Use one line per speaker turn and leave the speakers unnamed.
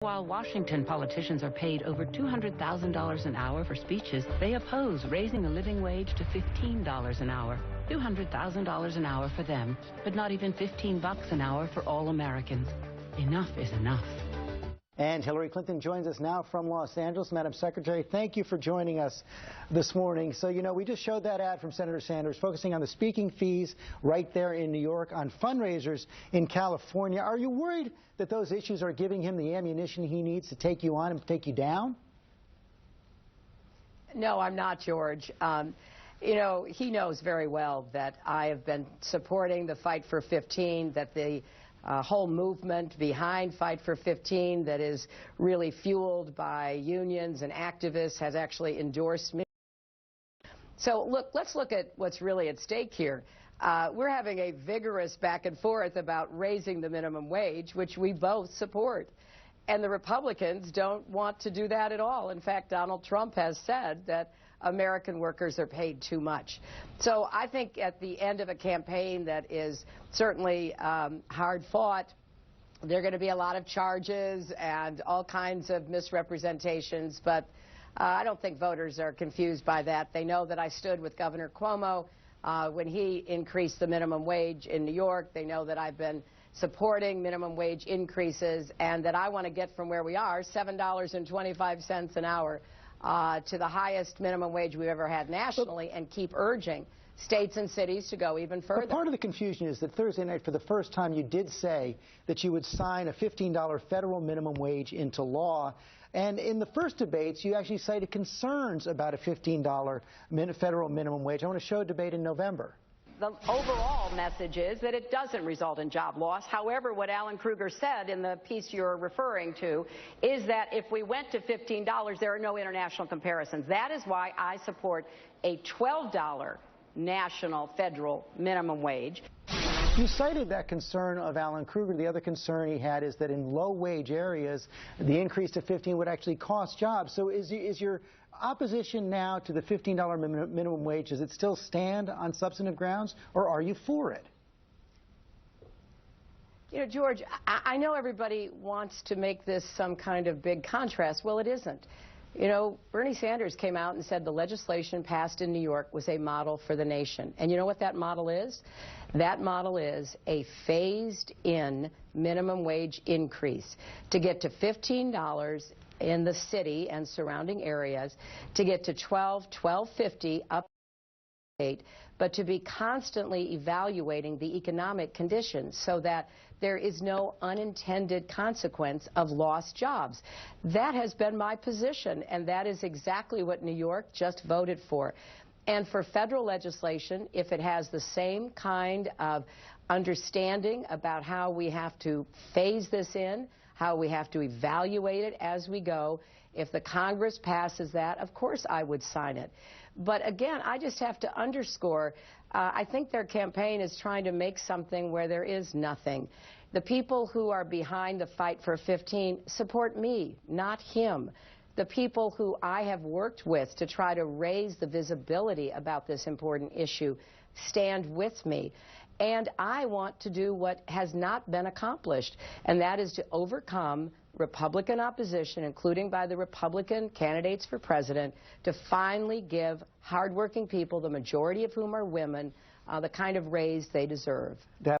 While Washington politicians are paid over $200,000 an hour for speeches, they oppose raising the living wage to $15 an hour. $200,000 an hour for them, but not even $15 an hour for all Americans. Enough is enough.
And Hillary Clinton joins us now from Los Angeles. Madam Secretary, thank you for joining us this morning. So, you know, we just showed that ad from Senator Sanders focusing on the speaking fees right there in New York, on fundraisers in California. Are you worried that those issues are giving him the ammunition he needs to take you on and take you down?
No, I'm not, George. You know, he knows very well that I have been supporting the Fight for 15, that the whole movement behind Fight for 15 that is really fueled by unions and activists has actually endorsed me. So look, let's look at what's really at stake here. We're having a vigorous back and forth about raising the minimum wage, which we both support. And the Republicans don't want to do that at all. In fact, Donald Trump has said that American workers are paid too much. So I think at the end of a campaign that is certainly hard fought, there are going to be a lot of charges and all kinds of misrepresentations, but I don't think voters are confused by that. They know that I stood with Governor Cuomo when he increased the minimum wage in New York. They know that I've been supporting minimum wage increases and that I want to get from where we are, $7.25 an hour, to the highest minimum wage we've ever had nationally, and keep urging states and cities to go even further.
But part of the confusion is that Thursday night, for the first time, you did say that you would sign a $15 federal minimum wage into law. And in the first debates, you actually cited concerns about a $15 federal minimum wage. I want to show a debate in November.
The overall message is that it doesn't result in job loss. However, what Alan Krueger said in the piece you're referring to is that if we went to $15, there are no international comparisons. That is why I support a $12 national federal minimum wage.
You cited that concern of Alan Krueger. The other concern he had is that in low-wage areas, the increase to 15 would actually cost jobs. So is your opposition now to the $15 minimum wage, does it still stand on substantive grounds, or are you for it?
You know, George, I know everybody wants to make this some kind of big contrast. Well, it isn't. You know, Bernie Sanders came out and said the legislation passed in New York was a model for the nation. And you know what that model is? That model is a phased-in minimum wage increase to get to $15 in the city and surrounding areas, to get to $12.50 up to $8, but to be constantly evaluating the economic conditions so that there is no unintended consequence of lost jobs. That has been my position, and that is exactly what New York just voted for. And for federal legislation, if it has the same kind of understanding about how we have to phase this in, how we have to evaluate it as we go, if the Congress passes that, of course I would sign it. But again, I just have to underscore, I think their campaign is trying to make something where there is nothing. The people who are behind the Fight for 15 support me, not him. The people who I have worked with to try to raise the visibility about this important issue stand with me. And I want to do what has not been accomplished, and that is to overcome Republican opposition, including by the Republican candidates for president, to finally give hardworking people, the majority of whom are women, the kind of raise they deserve.